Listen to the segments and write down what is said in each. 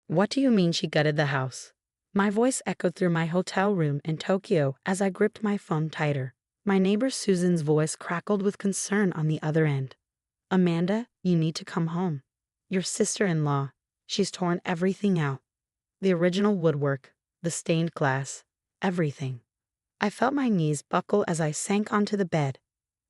What do you mean she gutted the house? My voice echoed through my hotel room in Tokyo as I gripped my phone tighter. My neighbor Susan's voice crackled with concern on the other end. Amanda, you need to come home. Your sister-in-law, she's torn everything out. The original woodwork, the stained glass, everything. I felt my knees buckle as I sank onto the bed.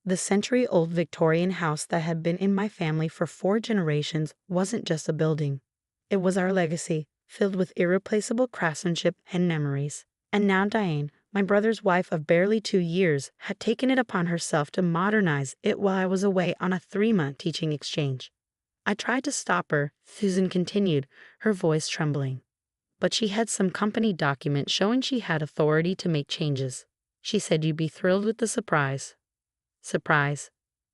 The century-old Victorian house that had been in my family for 4 generations wasn't just a building. It was our legacy, filled with irreplaceable craftsmanship and memories. And now Diane, my brother's wife of barely 2 years, had taken it upon herself to modernize it while I was away on a 3-month teaching exchange. I tried to stop her, Susan continued, her voice trembling. But she had some company document showing she had authority to make changes. She said you'd be thrilled with the surprise. Surprise.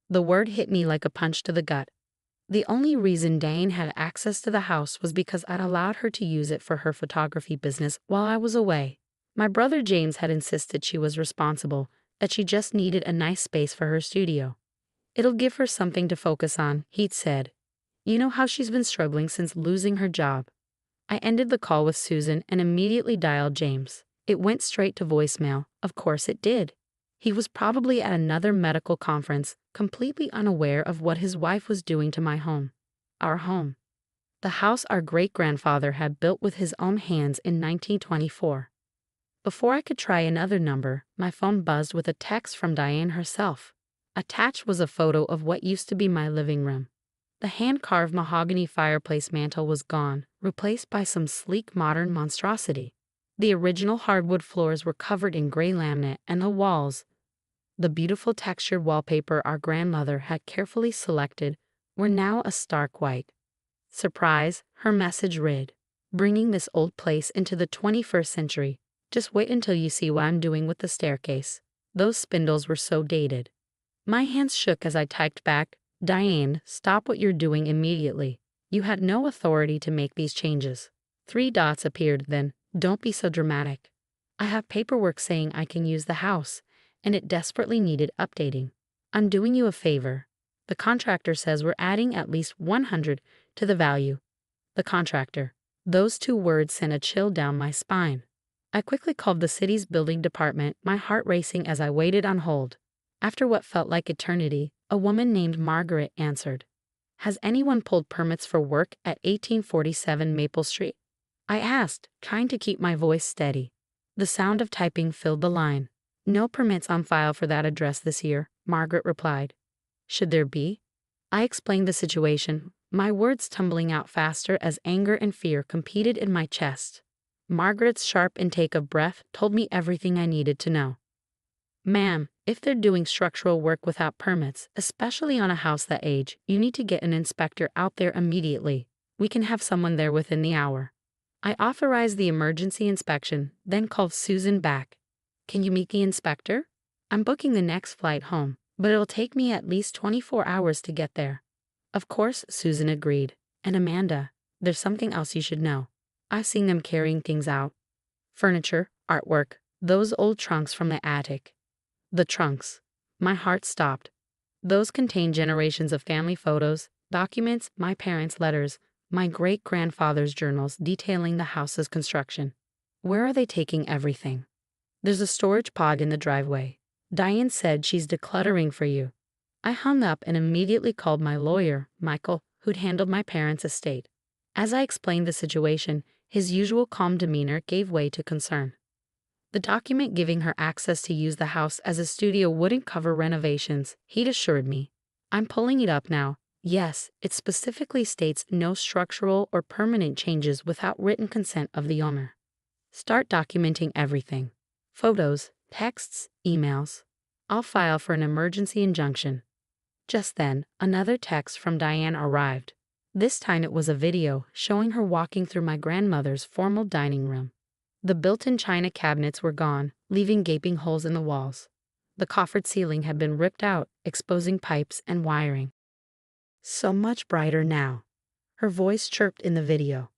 The word hit me like a punch to the gut. The only reason Diane had access to the house was because I'd allowed her to use it for her photography business while I was away. My brother James had insisted she was responsible, that she just needed a nice space for her studio. It'll give her something to focus on, he'd said. You know how she's been struggling since losing her job. I ended the call with Susan and immediately dialed James. It went straight to voicemail. Of course it did. He was probably at another medical conference, completely unaware of what his wife was doing to my home. Our home. The house our great-grandfather had built with his own hands in 1924. Before I could try another number, my phone buzzed with a text from Diane herself. Attached was a photo of what used to be my living room. The hand-carved mahogany fireplace mantel was gone, replaced by some sleek modern monstrosity. The original hardwood floors were covered in gray laminate, and the walls, the beautiful textured wallpaper our grandmother had carefully selected, were now a stark white. Surprise, her message read, bringing this old place into the 21st century. Just wait until you see what I'm doing with the staircase. Those spindles were so dated. My hands shook as I typed back, Diane, stop what you're doing immediately. You had no authority to make these changes. 3 dots appeared then. Don't be so dramatic. I have paperwork saying I can use the house, and it desperately needed updating. I'm doing you a favor. The contractor says we're adding at least 100 to the value. The contractor. Those 2 words sent a chill down my spine. I quickly called the city's building department, my heart racing as I waited on hold. After what felt like eternity, a woman named Margaret answered. Has anyone pulled permits for work at 1847 Maple Street? I asked, trying to keep my voice steady. The sound of typing filled the line. No permits on file for that address this year, Margaret replied. Should there be? I explained the situation, my words tumbling out faster as anger and fear competed in my chest. Margaret's sharp intake of breath told me everything I needed to know. Ma'am, if they're doing structural work without permits, especially on a house that age, you need to get an inspector out there immediately. We can have someone there within the hour. I authorized the emergency inspection, then called Susan back. Can you meet the inspector? I'm booking the next flight home, but it'll take me at least 24 hours to get there. Of course, Susan agreed. And Amanda, there's something else you should know. I've seen them carrying things out. Furniture, artwork, those old trunks from the attic. The trunks. My heart stopped. Those contained generations of family photos, documents, my parents' letters, my great-grandfather's journals detailing the house's construction. Where are they taking everything? There's a storage pod in the driveway. Diane said she's decluttering for you. I hung up and immediately called my lawyer, Michael, who'd handled my parents' estate. As I explained the situation, his usual calm demeanor gave way to concern. The document giving her access to use the house as a studio wouldn't cover renovations, he'd assured me. I'm pulling it up now. Yes, it specifically states no structural or permanent changes without written consent of the owner. Start documenting everything. Photos, texts, emails. I'll file for an emergency injunction. Just then, another text from Diane arrived. This time it was a video showing her walking through my grandmother's formal dining room. The built-in china cabinets were gone, leaving gaping holes in the walls. The coffered ceiling had been ripped out, exposing pipes and wiring. So much brighter now. Her voice chirped in the video.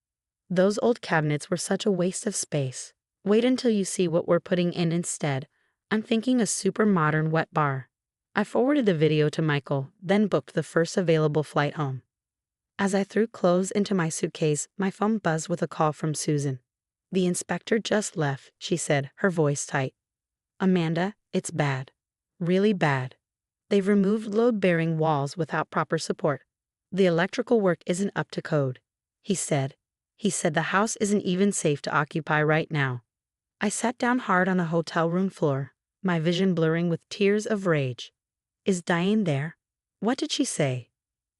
Those old cabinets were such a waste of space. Wait until you see what we're putting in instead. I'm thinking a super modern wet bar. I forwarded the video to Michael, then booked the first available flight home. As I threw clothes into my suitcase, my phone buzzed with a call from Susan. "The inspector just left," she said, her voice tight. "Amanda, it's bad. Really bad. They've removed load-bearing walls without proper support. The electrical work isn't up to code," he said. "He said the house isn't even safe to occupy right now." I sat down hard on the hotel room floor, my vision blurring with tears of rage. "Is Diane there? What did she say?"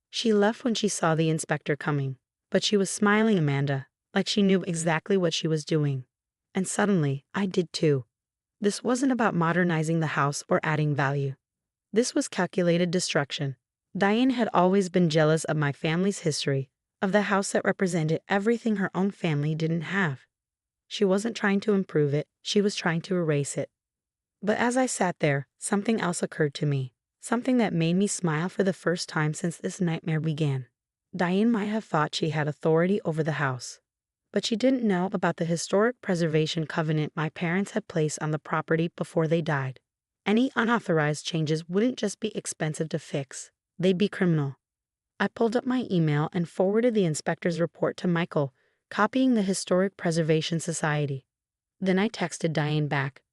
"She left when she saw the inspector coming, but she was smiling, Amanda, like she knew exactly what she was doing. And suddenly, I did too. This wasn't about modernizing the house or adding value. This was calculated destruction. Diane had always been jealous of my family's history, of the house that represented everything her own family didn't have. She wasn't trying to improve it, she was trying to erase it. But as I sat there, something else occurred to me, something that made me smile for the first time since this nightmare began. Diane might have thought she had authority over the house, but she didn't know about the historic preservation covenant my parents had placed on the property before they died. Any unauthorized changes wouldn't just be expensive to fix, they'd be criminal. I pulled up my email and forwarded the inspector's report to Michael, copying the Historic Preservation Society. Then I texted Diane back.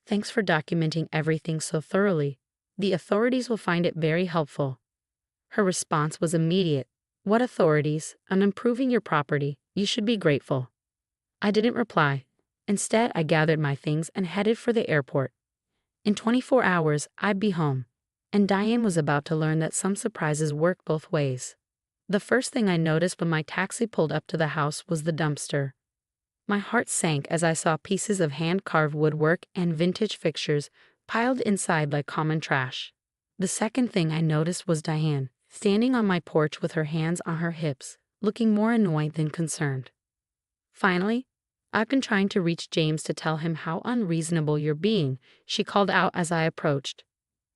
"Thanks for documenting everything so thoroughly. The authorities will find it very helpful." Her response was immediate. "What authorities? I'm improving your property. You should be grateful." I didn't reply. Instead, I gathered my things and headed for the airport. In 24 hours, I'd be home. And Diane was about to learn that some surprises work both ways. The first thing I noticed when my taxi pulled up to the house was the dumpster. My heart sank as I saw pieces of hand-carved woodwork and vintage fixtures piled inside like common trash. The second thing I noticed was Diane, standing on my porch with her hands on her hips, looking more annoyed than concerned. "Finally, I've been trying to reach James to tell him how unreasonable you're being," she called out as I approached.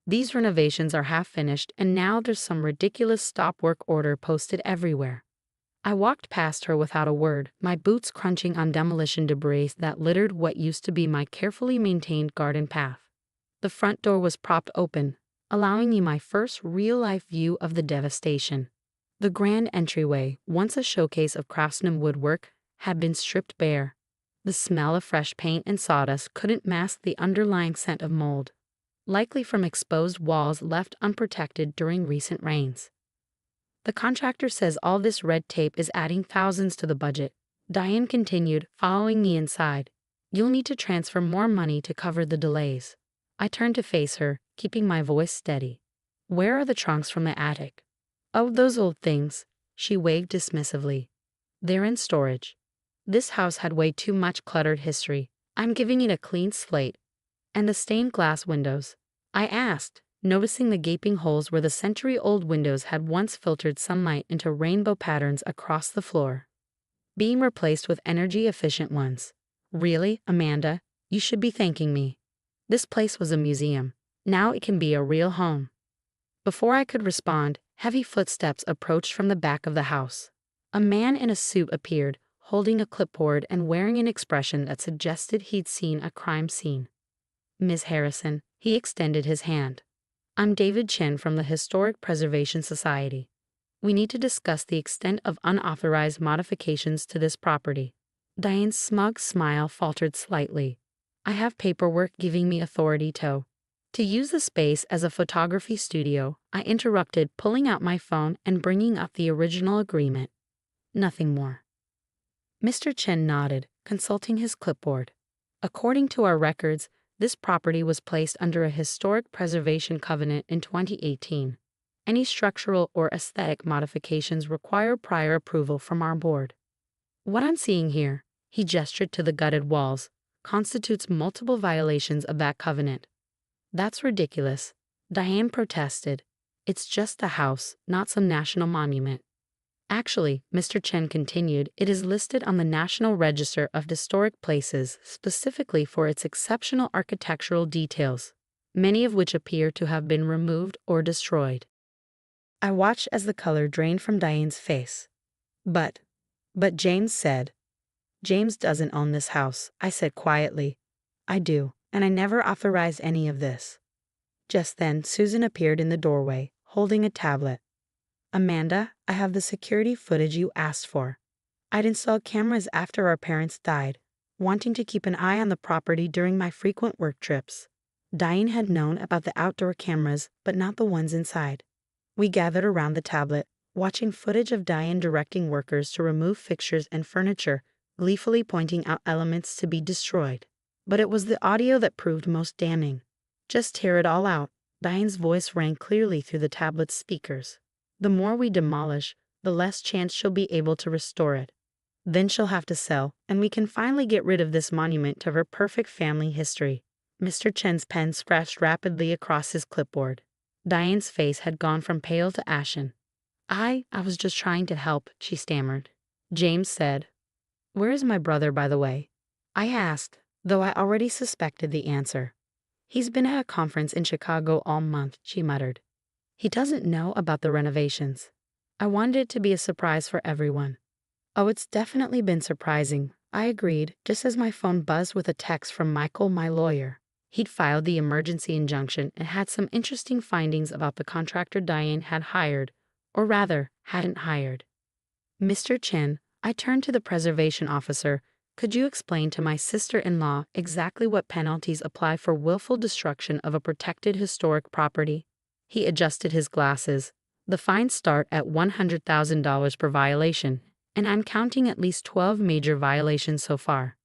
"These renovations are half finished and now there's some ridiculous stop work order posted everywhere." I walked past her without a word, my boots crunching on demolition debris that littered what used to be my carefully maintained garden path. The front door was propped open, allowing me my first real-life view of the devastation. The grand entryway, once a showcase of craftsman woodwork, had been stripped bare. The smell of fresh paint and sawdust couldn't mask the underlying scent of mold, likely from exposed walls left unprotected during recent rains. "The contractor says all this red tape is adding thousands to the budget," Diane continued, following me inside. "You'll need to transfer more money to cover the delays." I turned to face her, keeping my voice steady. "Where are the trunks from the attic?" "Oh, those old things," she waved dismissively. "They're in storage. This house had way too much cluttered history. I'm giving it a clean slate." "And the stained glass windows?" I asked, noticing the gaping holes where the century-old windows had once filtered sunlight into rainbow patterns across the floor. "Being replaced with energy-efficient ones." "Really, Amanda? You should be thanking me. This place was a museum. Now it can be a real home." Before I could respond, heavy footsteps approached from the back of the house. A man in a suit appeared, holding a clipboard and wearing an expression that suggested he'd seen a crime scene. "Ms. Harrison," he extended his hand. "I'm David Chen from the Historic Preservation Society. We need to discuss the extent of unauthorized modifications to this property." Diane's smug smile faltered slightly. "I have paperwork giving me authority to use the space as a photography studio," I interrupted, pulling out my phone and bringing up the original agreement. "Nothing more." Mr. Chen nodded, consulting his clipboard. "According to our records, this property was placed under a historic preservation covenant in 2018. Any structural or aesthetic modifications require prior approval from our board. What I'm seeing here," he gestured to the gutted walls, "constitutes multiple violations of that covenant." "That's ridiculous," Diane protested. "It's just a house, not some national monument." "Actually," Mr. Chen continued, "it is listed on the National Register of Historic Places specifically for its exceptional architectural details, many of which appear to have been removed or destroyed." I watched as the color drained from Diane's face. But James said." "James doesn't own this house," I said quietly. "I do, and I never authorized any of this." Just then, Susan appeared in the doorway, holding a tablet. Amanda, I have the security footage you asked for. I'd installed cameras after our parents died, wanting to keep an eye on the property during my frequent work trips. Diane had known about the outdoor cameras, but not the ones inside. We gathered around the tablet, watching footage of Diane directing workers to remove fixtures and furniture, gleefully pointing out elements to be destroyed. But it was the audio that proved most damning. Just tear it all out. Diane's voice rang clearly through the tablet's speakers. The more we demolish, the less chance she'll be able to restore it. Then she'll have to sell, and we can finally get rid of this monument to her perfect family history. Mr. Chen's pen scratched rapidly across his clipboard. Diane's face had gone from pale to ashen. I was just trying to help, she stammered. James said, "Where is my brother, by the way?" I asked, though I already suspected the answer. "He's been at a conference in Chicago all month," she muttered. "He doesn't know about the renovations." I wanted it to be a surprise for everyone. "Oh, it's definitely been surprising," I agreed, just as my phone buzzed with a text from Michael, my lawyer. He'd filed the emergency injunction and had some interesting findings about the contractor Diane had hired, or rather, hadn't hired. "Mr. Chen," I turned to the preservation officer, "could you explain to my sister-in-law exactly what penalties apply for willful destruction of a protected historic property?" He adjusted his glasses. "The fines start at $100,000 per violation, and I'm counting at least 12 major violations so far.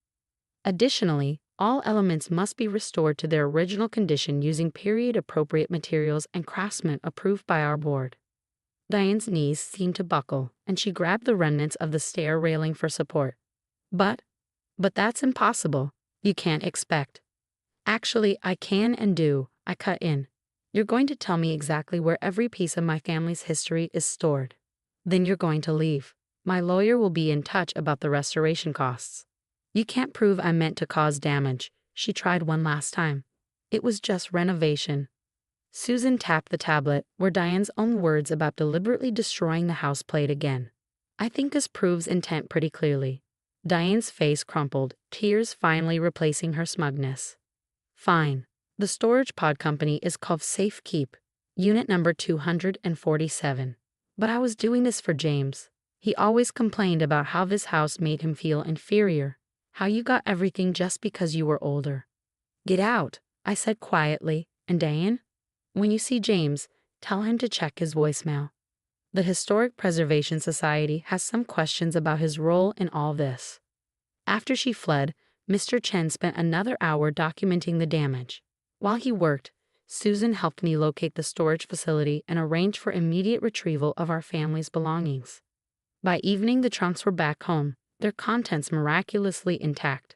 Additionally, all elements must be restored to their original condition using period-appropriate materials and craftsmen approved by our board." Diane's knees seemed to buckle, and she grabbed the remnants of the stair railing for support. But that's impossible. You can't expect." "Actually, I can and do," I cut in. "You're going to tell me exactly where every piece of my family's history is stored. Then you're going to leave. My lawyer will be in touch about the restoration costs." "You can't prove I meant to cause damage." She tried one last time. "It was just renovation." Susan tapped the tablet, where Diane's own words about deliberately destroying the house played again. "I think this proves intent pretty clearly." Diane's face crumpled, tears finally replacing her smugness. "Fine. The storage pod company is called Safe Keep, unit number 247. But I was doing this for James. He always complained about how this house made him feel inferior, how you got everything just because you were older." "Get out," I said quietly, "and Diane, when you see James, tell him to check his voicemail. The Historic Preservation Society has some questions about his role in all this." After she fled, Mr. Chen spent another hour documenting the damage. While he worked, Susan helped me locate the storage facility and arrange for immediate retrieval of our family's belongings. By evening, the trunks were back home, their contents miraculously intact.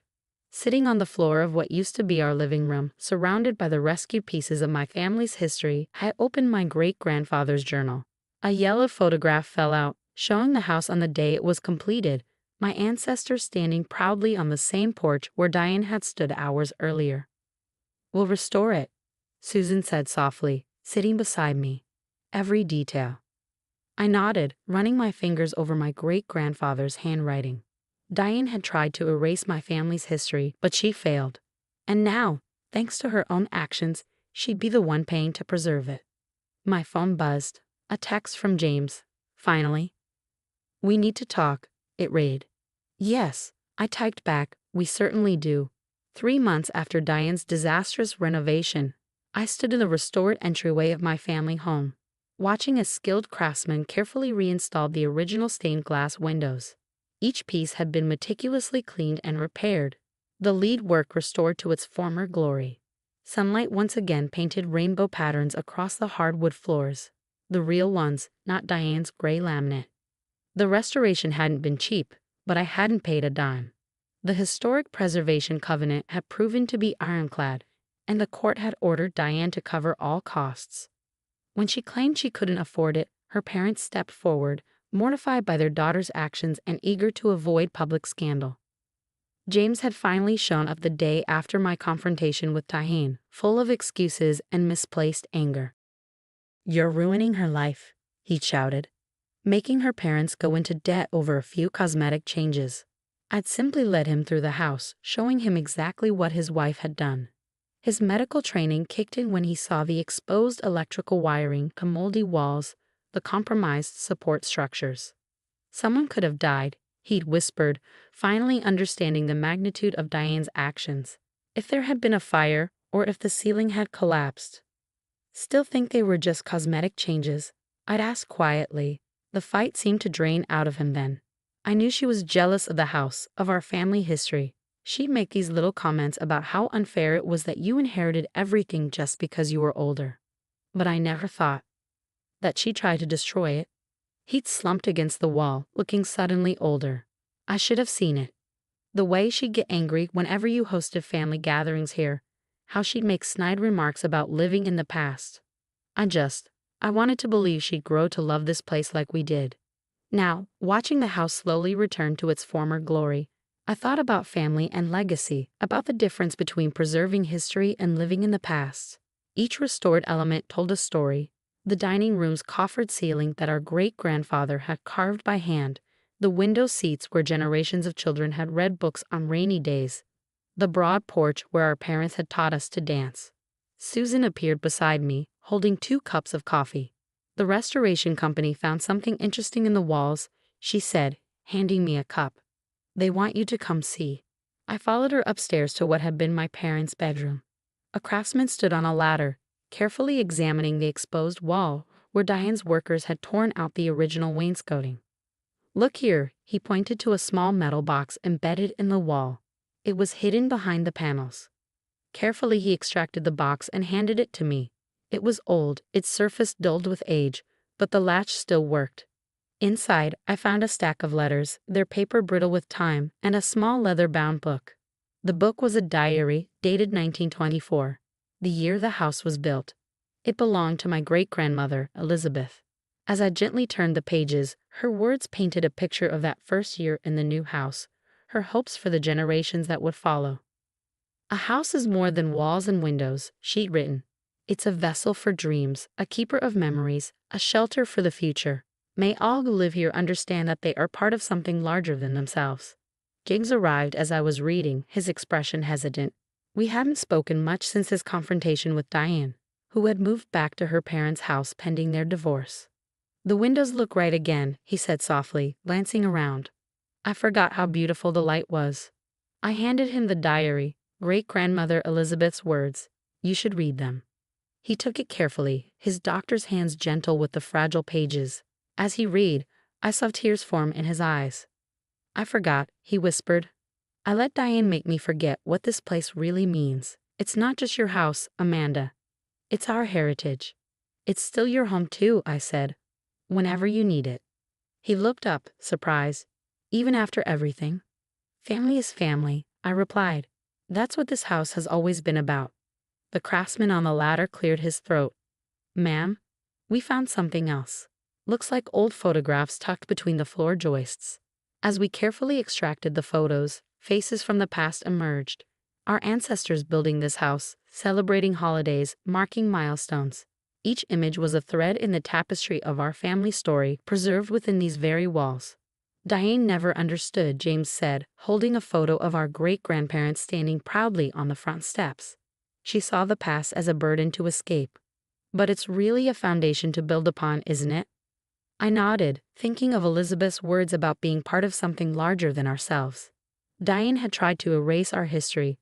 Sitting on the floor of what used to be our living room, surrounded by the rescued pieces of my family's history, I opened my great-grandfather's journal. A yellow photograph fell out, showing the house on the day it was completed, my ancestors standing proudly on the same porch where Diane had stood hours earlier. "We'll restore it," Susan said softly, sitting beside me. "Every detail." I nodded, running my fingers over my great-grandfather's handwriting. Diane had tried to erase my family's history, but she failed. And now, thanks to her own actions, she'd be the one paying to preserve it. My phone buzzed. A text from James. Finally. "We need to talk," it read. "Yes," I typed back, "we certainly do." 3 months after Diane's disastrous renovation, I stood in the restored entryway of my family home, watching a skilled craftsman carefully reinstall the original stained glass windows. Each piece had been meticulously cleaned and repaired, the lead work restored to its former glory. Sunlight once again painted rainbow patterns across the hardwood floors, the real ones, not Diane's gray laminate. The restoration hadn't been cheap, but I hadn't paid a dime. The Historic Preservation Covenant had proven to be ironclad, and the court had ordered Diane to cover all costs. When she claimed she couldn't afford it, her parents stepped forward, mortified by their daughter's actions and eager to avoid public scandal. James had finally shown up the day after my confrontation with Diane, full of excuses and misplaced anger. "You're ruining her life," he shouted, "making her parents go into debt over a few cosmetic changes." I'd simply led him through the house, showing him exactly what his wife had done. His medical training kicked in when he saw the exposed electrical wiring to moldy walls, the compromised support structures. Someone could have died, he'd whispered, finally understanding the magnitude of Diane's actions. If there had been a fire, or if the ceiling had collapsed. Still think they were just cosmetic changes? I'd ask quietly. The fight seemed to drain out of him then. I knew she was jealous of the house, of our family history. She'd make these little comments about how unfair it was that you inherited everything just because you were older. But I never thought that she tried to destroy it. He'd slumped against the wall, looking suddenly older. I should have seen it. The way she'd get angry whenever you hosted family gatherings here. How she'd make snide remarks about living in the past. I wanted to believe she'd grow to love this place like we did. Now, watching the house slowly return to its former glory, I thought about family and legacy, about the difference between preserving history and living in the past. Each restored element told a story. The dining room's coffered ceiling that our great-grandfather had carved by hand, the window seats where generations of children had read books on rainy days, the broad porch where our parents had taught us to dance. Susan appeared beside me, holding 2 cups of coffee. The restoration company found something interesting in the walls, she said, handing me a cup. They want you to come see. I followed her upstairs to what had been my parents' bedroom. A craftsman stood on a ladder, carefully examining the exposed wall where Diane's workers had torn out the original wainscoting. Look here, he pointed to a small metal box embedded in the wall. It was hidden behind the panels. Carefully he extracted the box and handed it to me. It was old, its surface dulled with age, but the latch still worked. Inside, I found a stack of letters, their paper brittle with time, and a small leather-bound book. The book was a diary, dated 1924, the year the house was built. It belonged to my great-grandmother, Elizabeth. As I gently turned the pages, her words painted a picture of that first year in the new house, her hopes for the generations that would follow. A house is more than walls and windows, she'd written. It's a vessel for dreams, a keeper of memories, a shelter for the future. May all who live here understand that they are part of something larger than themselves. James arrived as I was reading, his expression hesitant. We hadn't spoken much since his confrontation with Diane, who had moved back to her parents' house pending their divorce. The windows look right again, he said softly, glancing around. I forgot how beautiful the light was. I handed him the diary, great-grandmother Elizabeth's words. You should read them. He took it carefully, his doctor's hands gentle with the fragile pages. As he read, I saw tears form in his eyes. I forgot, he whispered. I let Diane make me forget what this place really means. It's not just your house, Amanda. It's our heritage. It's still your home too, I said. Whenever you need it. He looked up, surprised. Even after everything? Family is family, I replied. That's what this house has always been about. The craftsman on the ladder cleared his throat. Ma'am, we found something else. Looks like old photographs tucked between the floor joists. As we carefully extracted the photos, faces from the past emerged. Our ancestors building this house, celebrating holidays, marking milestones. Each image was a thread in the tapestry of our family story, preserved within these very walls. Diane never understood, James said, holding a photo of our great-grandparents standing proudly on the front steps. She saw the past as a burden to escape. But it's really a foundation to build upon, isn't it? I nodded, thinking of Elizabeth's words about being part of something larger than ourselves. Diane had tried to erase our history,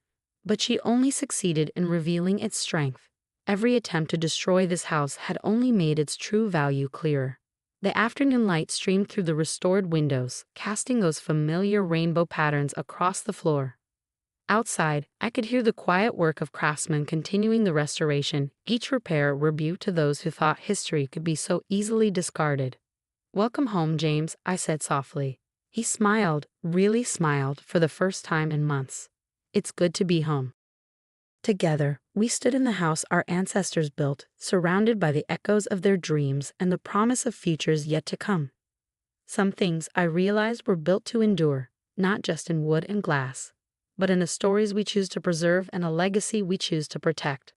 but she only succeeded in revealing its strength. Every attempt to destroy this house had only made its true value clearer. The afternoon light streamed through the restored windows, casting those familiar rainbow patterns across the floor. Outside, I could hear the quiet work of craftsmen continuing the restoration, each repair a rebuke to those who thought history could be so easily discarded. Welcome home, James, I said softly. He smiled, really smiled, for the first time in months. It's good to be home. Together, we stood in the house our ancestors built, surrounded by the echoes of their dreams and the promise of futures yet to come. Some things I realized were built to endure, not just in wood and glass, but in the stories we choose to preserve and a legacy we choose to protect.